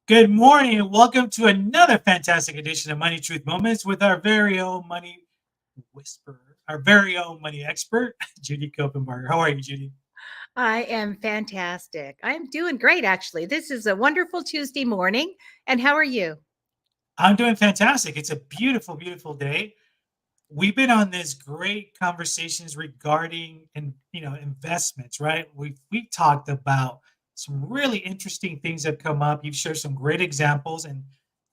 Good morning and welcome to another fantastic edition of Money Truth Moments with our very own money whisperer, our very own money expert, Judy Kopenbarger. How are you, Judy? I am fantastic. I'm doing great, actually. This is a wonderful Tuesday morning. And how are you? I'm doing fantastic. It's a beautiful, beautiful day. We've been on this great conversations regarding investments, right? We've talked about some really interesting things that come up. You've shared some great examples, and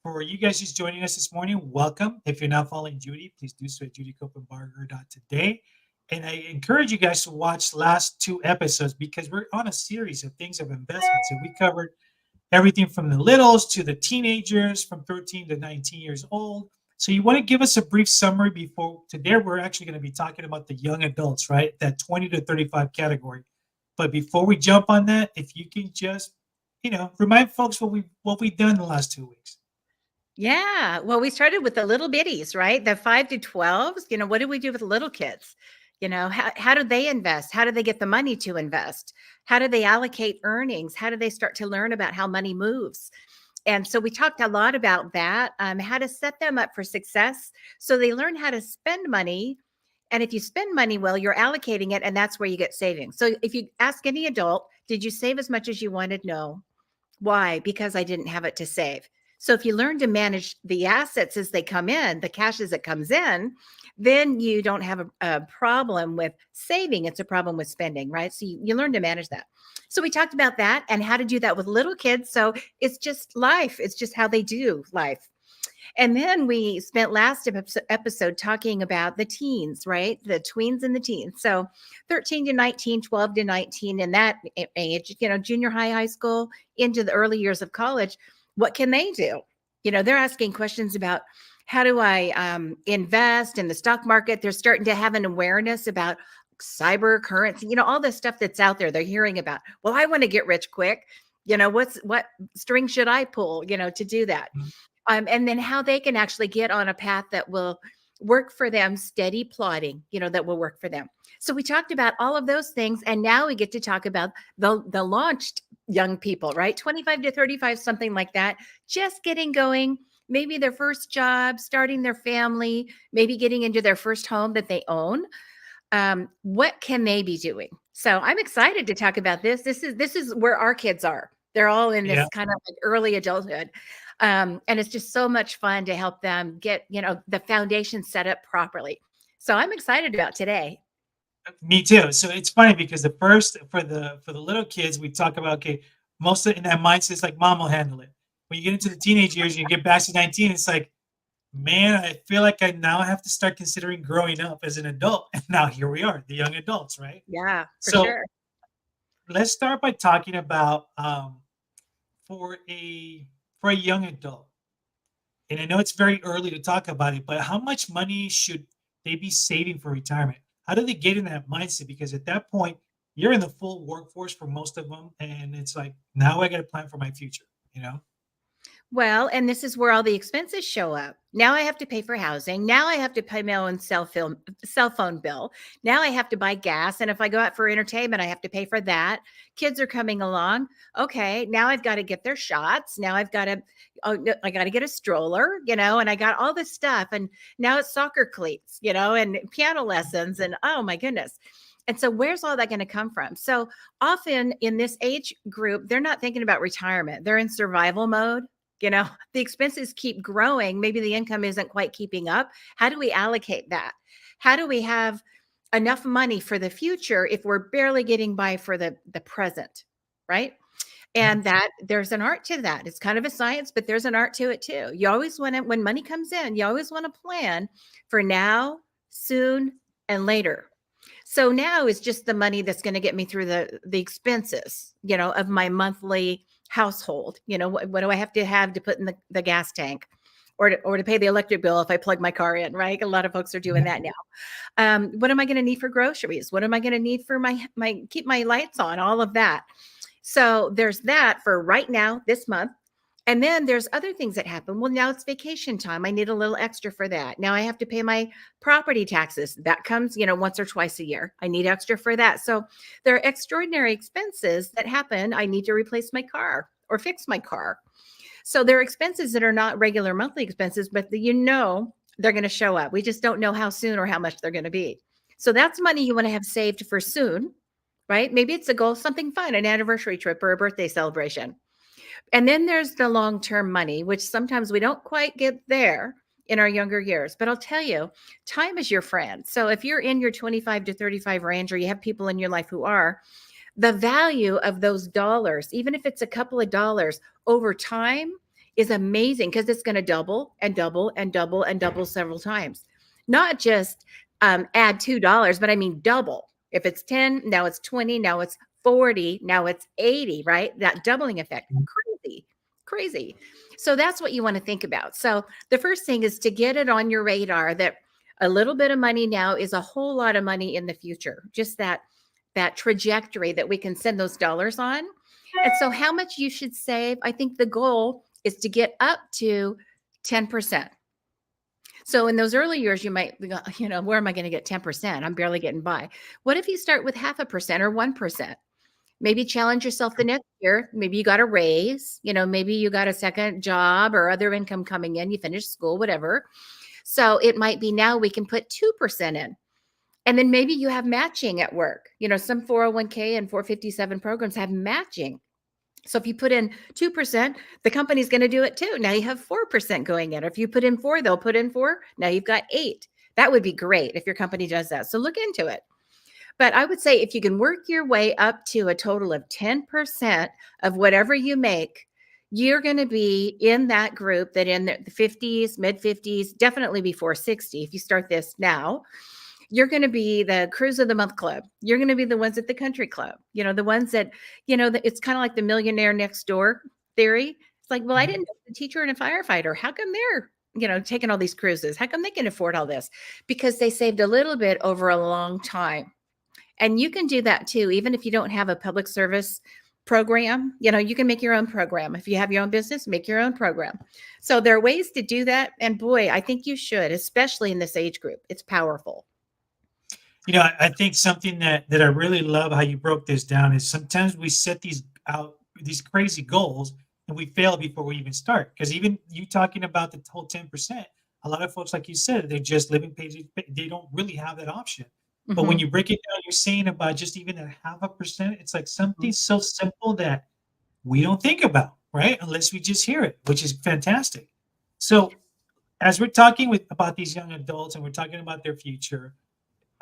for you guys just joining us this morning, welcome. If you're not following Judy, please do so at judykopenbarger.today. And I encourage you guys to watch last two episodes because we're on a series of things of investments, and we covered everything from the littles to the teenagers from 13 to 19 years old. So you want to give us a brief summary before today we're actually going to be talking about the young adults, right? That 20 to 35 category. But before we jump on that, if you can just, remind folks what we've done in the last 2 weeks. Yeah. Well, we started with the little bitties, right? The 5 to 12s. What do we do with the little kids? How do they invest? How do they get the money to invest? How do they allocate earnings? How do they start to learn about how money moves? And so we talked a lot about that, how to set them up for success so they learn how to spend money. And if you spend money well, you're allocating it, and that's where you get savings. So if you ask any adult, did you save as much as you wanted? No. Why? Because I didn't have it to save. So if you learn to manage the assets as they come in, the cash as it comes in, then you don't have a problem with saving. It's a problem with spending, right? So you learn to manage that. So we talked about that and how to do that with little kids. So it's just life. It's just how they do life. And then we spent last episode talking about the teens, right? The tweens and the teens. So 13 to 19, 12 to 19, in that age, junior high, high school, into the early years of college. What can they do? They're asking questions about how do I invest in the stock market? They're starting to have an awareness about cyber currency, all the stuff that's out there they're hearing about. Well, I want to get rich quick. What string should I pull, to do that? And then how they can actually get on a path that will work for them, steady plodding, that will work for them. So we talked about all of those things. And now we get to talk about the launched young people, right? 25 to 35, something like that, just getting going, maybe their first job, starting their family, maybe getting into their first home that they own. What can they be doing? So I'm excited to talk about this. This is where our kids are. They're all in Yeah, this kind of like early adulthood. And it's just so much fun to help them get, the foundation set up properly. So I'm excited about today. me too. So it's funny because the first for the little kids, we talk about most of in that mindset is like mom will handle it. When you get into the teenage years, you get back to 19, it's like, man, I feel like I now have to start considering growing up as an adult. And now here we are, the young adults, right? Yeah, for So sure. let's start by talking about for a for a young adult. And I know it's very early to talk about it, but how much money should they be saving for retirement? How do they get in that mindset? Because at that point, you're in the full workforce for most of them, and it's like now I got to plan for my future. You know? Well, and this is where all the expenses show up. Now I have to pay for housing. Now I have to pay my own cell phone bill. Now I have to buy gas. And if I go out for entertainment, I have to pay for that. Kids are coming along. Okay. Now I've got to get their shots. Now oh, no, I got to get a stroller, and I got all this stuff. And now it's soccer cleats, and piano lessons. And oh my goodness. And so where's all that going to come from? So often in this age group, they're not thinking about retirement. They're in survival mode. The expenses keep growing. Maybe the income isn't quite keeping up. How do we allocate that? How do we have enough money for the future if we're barely getting by for the present, right? Yeah. And that there's an art to that. It's kind of a science, but there's an art to it too. You always want to, when money comes in, you always want to plan for now, soon, and later. So now is just the money that's going to get me through the expenses, of my monthly household. What do I have to put in the gas tank, or to pay the electric bill if I plug my car in, right? A lot of folks are doing that now. What am I going to need for groceries? What am I going to need for my keep my lights on? All of that. So there's that for right now, this month. And then there's other things that happen. Well, now it's vacation time. I need a little extra for that. Now I have to pay my property taxes. That comes, once or twice a year. I need extra for that. So there are extraordinary expenses that happen. I need to replace my car or fix my car. So there are expenses that are not regular monthly expenses, but they're going to show up. We just don't know how soon or how much they're going to be. So that's money you want to have saved for soon, right? Maybe it's a goal, something fun, an anniversary trip or a birthday celebration. And then there's the long-term money, which sometimes we don't quite get there in our younger years. But I'll tell you, time is your friend. So if you're in your 25 to 35 range, or you have people in your life who are, the value of those dollars, even if it's a couple of dollars over time, is amazing because it's going to double and double and double and double several times. Not just add $2, but I mean double. If it's 10, now it's 20, now it's 40, now it's 80, right? That doubling effect. Crazy, crazy. So that's what you want to think about. So the first thing is to get it on your radar that a little bit of money now is a whole lot of money in the future. Just that trajectory that we can send those dollars on. And so how much you should save, I think the goal is to get up to 10%. So in those early years, you might, where am I going to get 10%? I'm barely getting by. What if you start with 0.5% or 1%? Maybe challenge yourself the next year. Maybe you got a raise, maybe you got a second job or other income coming in, you finished school, whatever. So it might be now we can put 2% in. And then maybe you have matching at work. Some 401k and 457 programs have matching. So if you put in 2%, the company's going to do it too. Now you have 4% going in. Or if you put in 4, they'll put in 4. Now you've got 8. That would be great if your company does that. So look into it. But I would say if you can work your way up to a total of 10% of whatever you make, you're going to be in that group that in the 50s, mid 50s, definitely before 60. If you start this now, you're going to be the cruise of the month club. You're going to be the ones at the country club, the ones that, it's kind of like the millionaire next door theory. It's like, well, I didn't know the teacher and a firefighter. How come they're, taking all these cruises? How come they can afford all this? Because they saved a little bit over a long time. And you can do that too, even if you don't have a public service program. You can make your own program. If you have your own business, make your own program. So there are ways to do that. And boy, I think you should, especially in this age group. It's powerful. I think something that I really love how you broke this down is sometimes we set these crazy goals and we fail before we even start. Because even you talking about the whole 10%, a lot of folks, like you said, they're just living paycheck. They don't really have that option. But when you break it down, you're saying about just even a 0.5%, it's like something so simple that we don't think about, right? Unless we just hear it, which is fantastic. So as we're talking about these young adults and we're talking about their future,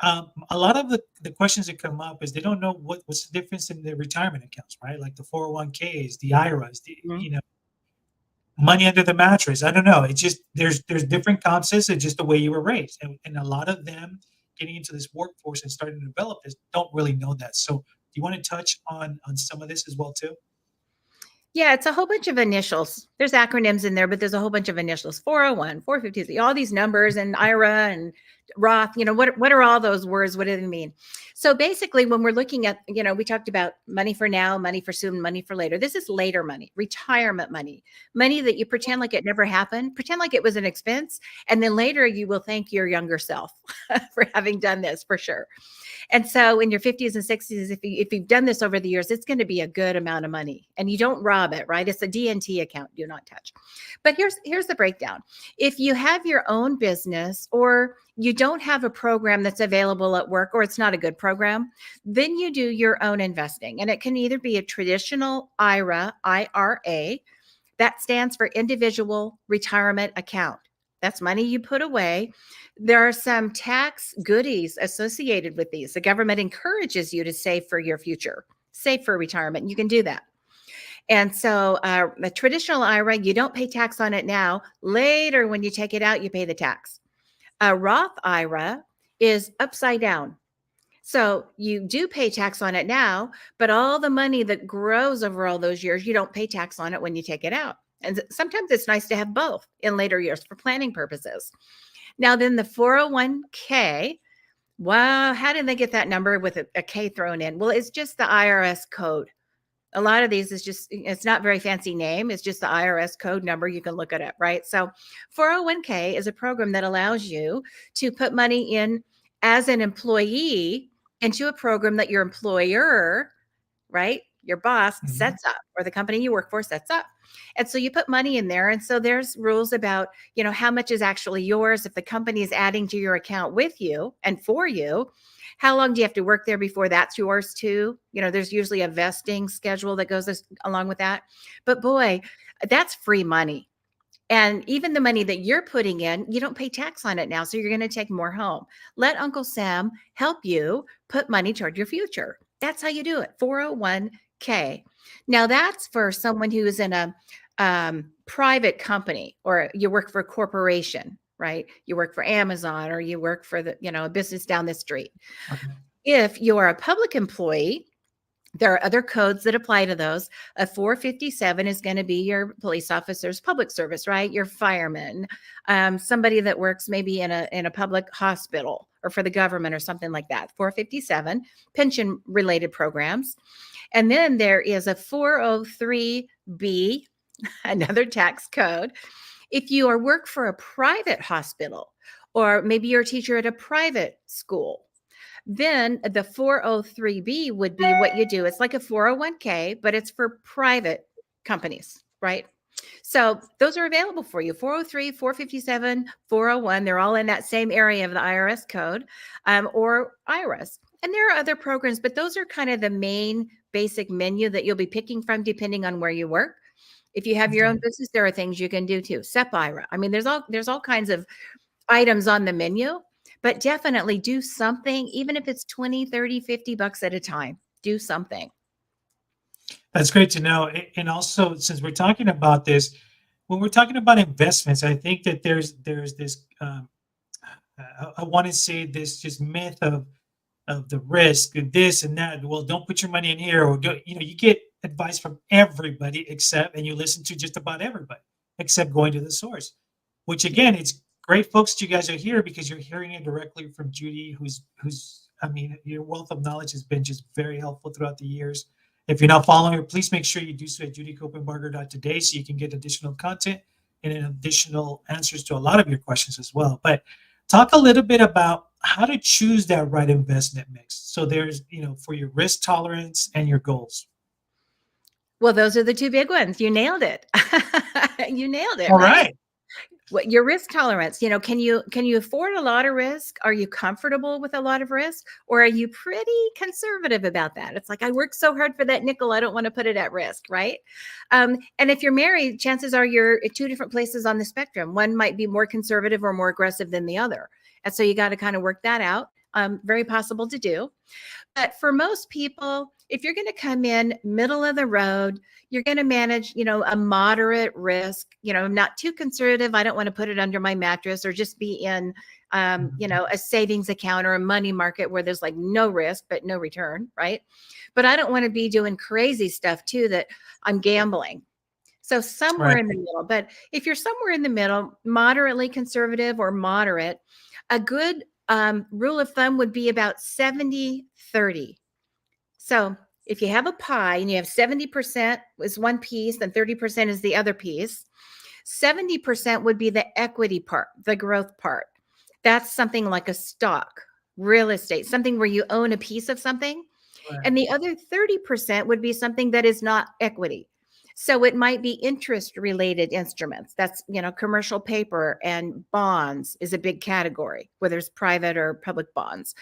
a lot of the questions that come up is they don't know what's the difference in the retirement accounts, right? Like the 401ks, the IRAs, money under the mattress. I don't know. It's just there's different concepts. It's just the way you were raised, and a lot of them getting into this workforce and starting to develop this don't really know that. So, do you want to touch on some of this as well too? Yeah, it's a whole bunch of initials. There's acronyms in there, but there's a whole bunch of initials. 401, 450, all these numbers, and IRA and Roth. What are all those words? What do they mean? So basically, when we're looking at, we talked about money for now, money for soon, money for later. This is later money, retirement money that you pretend like it never happened, pretend like it was an expense, and then later you will thank your younger self for having done this, for sure. And so in your 50s and 60s, if you've done this over the years, it's going to be a good amount of money, and you don't rob it, right? It's a D&T account, do not touch. But here's the breakdown. If you have your own business, or you don't have a program that's available at work, or it's not a good program, then you do your own investing. And it can either be a traditional IRA, IRA, that stands for individual retirement account. That's money you put away. There are some tax goodies associated with these. The government encourages you to save for your future, save for retirement. You can do that. And so a traditional IRA, you don't pay tax on it now. Later, when you take it out, you pay the tax. A Roth IRA is upside down. So you do pay tax on it now, but all the money that grows over all those years, you don't pay tax on it when you take it out. And sometimes it's nice to have both in later years for planning purposes. Now, then the 401k, wow, how did they get that number with a K thrown in? Well, it's just the IRS code. A lot of these it's not very fancy name. It's just the IRS code number. You can look it up, right? So 401k is a program that allows you to put money in as an employee into a program that your employer, right, your boss Mhm. sets up, or the company you work for sets up. And so you put money in there. And so there's rules about, how much is actually yours. If the company is adding to your account with you and for you, how long do you have to work there before that's yours too? There's usually a vesting schedule that goes along with that. But boy, that's free money. And even the money that you're putting in, you don't pay tax on it now. So you're going to take more home. Let Uncle Sam help you put money toward your future. That's how you do it. 401k. Now, that's for someone who is in a private company, or you work for a corporation, right? You work for Amazon, or you work for a business down the street. Okay. If you are a public employee, there are other codes that apply to those. A 457 is going to be your police officer's public service, right? Your fireman, somebody that works maybe in a public hospital or for the government or something like that. 457, pension related programs. And then there is a 403B, another tax code. If you are work for a private hospital, or maybe you're a teacher at a private school, then the 403B would be what you do. It's like a 401k, but it's for private companies, right? So those are available for you. 403, 457, 401. They're all in that same area of the IRS code, or IRS. And there are other programs, but those are kind of the main basic menu that you'll be picking from depending on where you work. If you have your Okay. own business, there are things you can do too. SEP IRA. I mean, there's all kinds of items on the menu, but definitely do something, even if it's 20, 30, $50 at a time. Do something. That's great to know. And also, since we're talking about this, when we're talking about investments, I think that there's this. I want to say this just myth of the risk and this and that. Well, don't put your money in here, or do, you get advice from everybody except, and you listen to just about everybody except going to the source. Which again, it's great, folks, that you guys are here because you're hearing it directly from Judy, who's. I mean, your wealth of knowledge has been just very helpful throughout the years. If you're not following her, please make sure you do so at judycopenbarger.today so you can get additional content and additional answers to a lot of your questions as well. But talk a little bit about how to choose that right investment mix. So there's, for your risk tolerance and your goals. Well, those are the two big ones. You nailed it. You nailed it, All right? right. What your risk tolerance, can you afford a lot of risk? Are you comfortable with a lot of risk? Or are you pretty conservative about that? It's like, I worked so hard for that nickel, I don't want to put it at risk, right? And if you're married, chances are you're at two different places on the spectrum. One might be more conservative or more aggressive than the other. And so you got to kind of work that out. Very possible to do. But for most people, if you're going to come in middle of the road, you're going to manage, a moderate risk, not too conservative. I don't want to put it under my mattress, or just be in, a savings account or a money market where there's like no risk, but no return. Right. But I don't want to be doing crazy stuff too, that I'm gambling. So somewhere Right. in the middle. But if you're somewhere in the middle, moderately conservative or moderate, a good rule of thumb would be about 70-30. So if you have a pie and you have 70% is one piece and 30% is the other piece, 70% would be the equity part, the growth part. That's something like a stock, real estate, something where you own a piece of something. Right. And the other 30% would be something that is not equity. So it might be interest related instruments. That's, commercial paper and bonds is a big category, whether it's private or public bonds.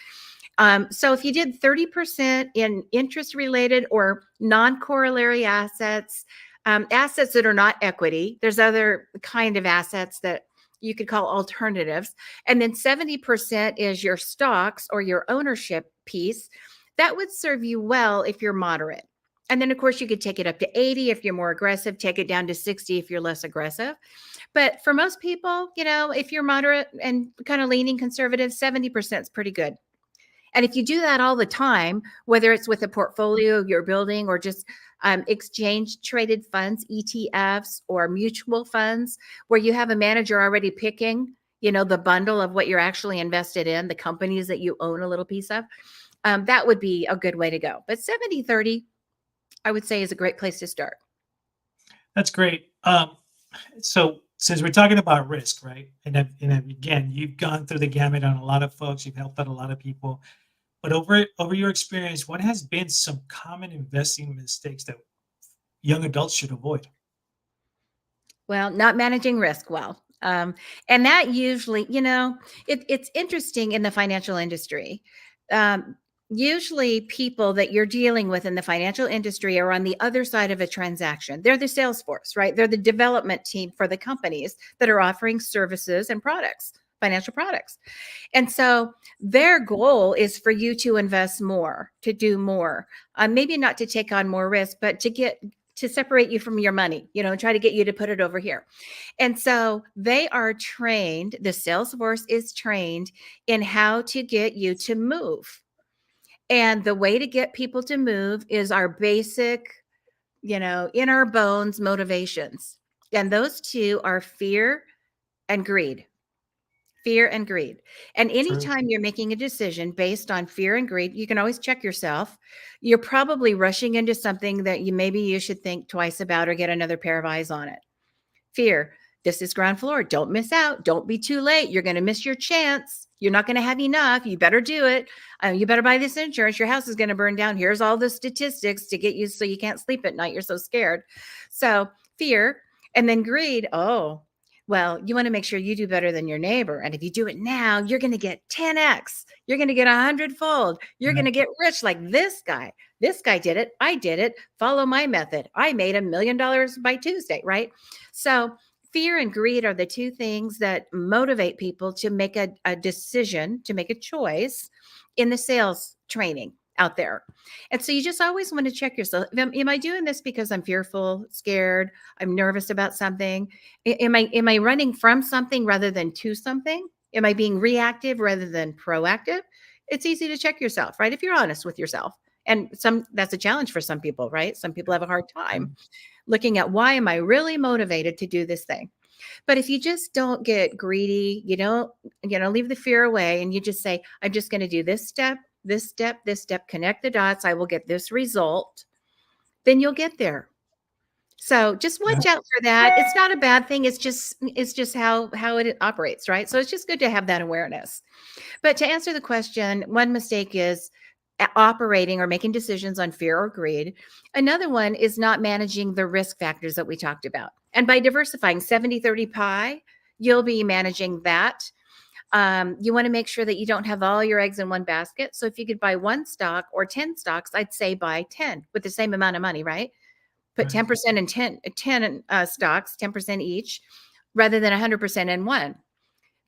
So if you did 30% in interest related or non-corollary assets, assets that are not equity, there's other kind of assets that you could call alternatives. And then 70% is your stocks or your ownership piece. That would serve you well if you're moderate. And then, of course, you could take it up to 80 if you're more aggressive, take it down to 60 if you're less aggressive. But for most people, if you're moderate and kind of leaning conservative, 70% is pretty good. And if you do that all the time, whether it's with a portfolio you're building or just exchange traded funds, ETFs, or mutual funds, where you have a manager already picking, the bundle of what you're actually invested in, the companies that you own a little piece of, that would be a good way to go. But 70-30, I would say, is a great place to start. That's great. So since we're talking about risk, right? And again, you've gone through the gamut on a lot of folks. You've helped out a lot of people. But over your experience, what has been some common investing mistakes that young adults should avoid? Well, not managing risk well. And that usually, it's interesting in the financial industry. Um, Usually, people that you're dealing with in the financial industry are on the other side of a transaction. They're the sales force, right? They're the development team for the companies that are offering services and products, financial products. And so their goal is for you to invest more, to do more, maybe not to take on more risk, but to separate you from your money, and try to get you to put it over here. And so they are trained, the sales force is trained in how to get you to move. And the way to get people to move is our basic, in our bones motivations. And those two are fear and greed. Fear and greed. And True. anytime you're making a decision based on fear and greed, you can always check yourself. You're probably rushing into something that maybe you should think twice about or get another pair of eyes on it. Fear. This is ground floor. Don't miss out. Don't be too late. You're going to miss your chance. You're not going to have enough. You better do it. You better buy this insurance. Your house is going to burn down. Here's all the statistics to get you so you can't sleep at night. You're so scared. So fear. And then greed. Oh, well, you want to make sure you do better than your neighbor. And if you do it now, you're going to get 10x. You're going to get 100-fold. You're going Right. to get rich like this guy. This guy did it. I did it. Follow my method. I made $1 million by Tuesday, right? So fear and greed are the two things that motivate people to make a decision, to make a choice in the sales training out there. And so you just always want to check yourself. Am I doing this because I'm fearful, scared, I'm nervous about something? Am I running from something rather than to something? Am I being reactive rather than proactive? It's easy to check yourself, right? If you're honest with yourself. And that's a challenge for some people, right? Some people have a hard time looking at, why am I really motivated to do this thing? But if you just don't get greedy, you don't, leave the fear away, and you just say, I'm just going to do this step, this step, this step, connect the dots, I will get this result, then you'll get there. So just Yeah. watch out for that. It's not a bad thing. It's just how it operates, right? So it's just good to have that awareness. But to answer the question, one mistake is operating or making decisions on fear or greed. Another one is not managing the risk factors that we talked about. And by diversifying 70/30 pie, you'll be managing that. You want to make sure that you don't have all your eggs in one basket. So if you could buy one stock or 10 stocks, I'd say buy 10 with the same amount of money, right? Put Right. 10% in 10 stocks, 10% each, rather than 100% in one.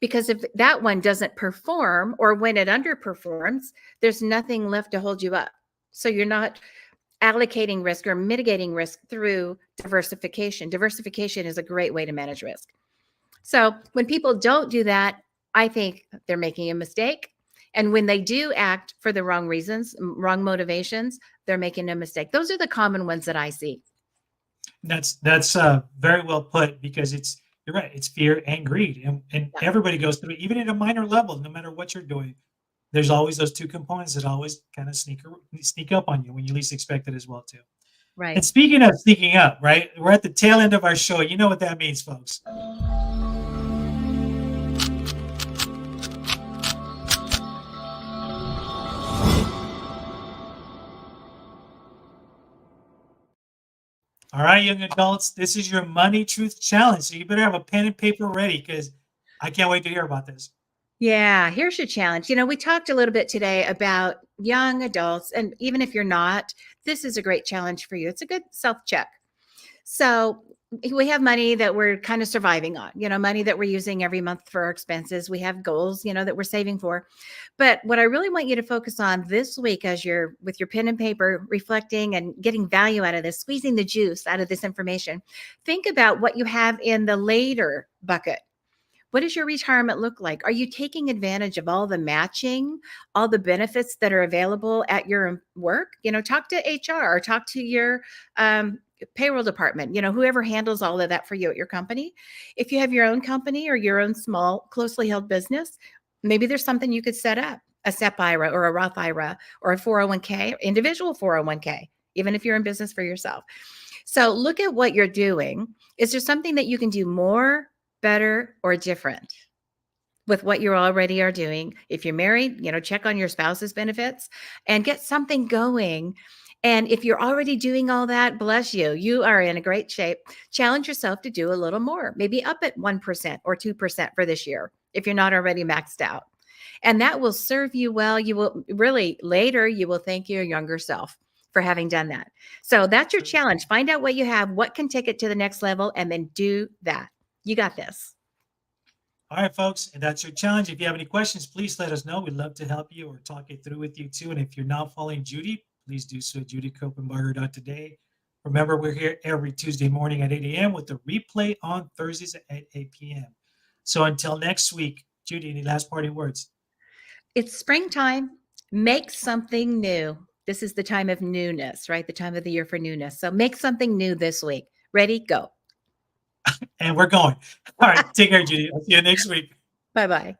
Because if that one doesn't perform, or when it underperforms, there's nothing left to hold you up. So you're not allocating risk or mitigating risk through diversification. Diversification is a great way to manage risk. So when people don't do that, I think they're making a mistake. And when they do act for the wrong reasons, wrong motivations, they're making a mistake. Those are the common ones that I see. That's very well put, because you're right. It's fear and greed, and Yeah, everybody goes through it, even at a minor level. No matter what you're doing, there's always those two components that always kind of sneak up on you when you least expect it as well too. And right. speaking of sneaking up, right? We're at the tail end of our show. You know what that means, folks. All right, young adults, this is your money truth challenge. So you better have a pen and paper ready, because I can't wait to hear about this. Yeah, here's your challenge. We talked a little bit today about young adults, and even if you're not, this is a great challenge for you. It's a good self check. So we have money that we're kind of surviving on, money that we're using every month for our expenses. We have goals, that we're saving for. But what I really want you to focus on this week, as you're with your pen and paper, reflecting and getting value out of this, squeezing the juice out of this information, think about what you have in the later bucket. What does your retirement look like? Are you taking advantage of all the matching, all the benefits that are available at your work? Talk to HR, or talk to your payroll department, whoever handles all of that for you at your company. If you have your own company or your own small, closely held business, maybe there's something you could set up, a SEP IRA or a Roth IRA or a 401k, individual 401k, even if you're in business for yourself. So look at what you're doing. Is there something that you can do more, better, or different? with what you already are doing. If you're married, check on your spouse's benefits and get something going. And if you're already doing all that, bless you, you are in a great shape. Challenge yourself to do a little more, maybe up at 1% or 2% for this year, if you're not already maxed out. And that will serve you well. You will really later, you will thank your younger self for having done that. So that's your challenge. Find out what you have, what can take it to the next level, and then do that. You got this. All right, folks, and that's your challenge. If you have any questions, please let us know. We'd love to help you or talk it through with you too. And if you're not following Judy, please do so at judykopenbarger.today. Remember, we're here every Tuesday morning at 8 a.m. with the replay on Thursdays at 8 p.m. So until next week, Judy, any last parting words? It's springtime. Make something new. This is the time of newness, right? The time of the year for newness. So make something new this week. Ready? Go. And we're going. All right, take care, Judy. I'll see you next week. Bye bye.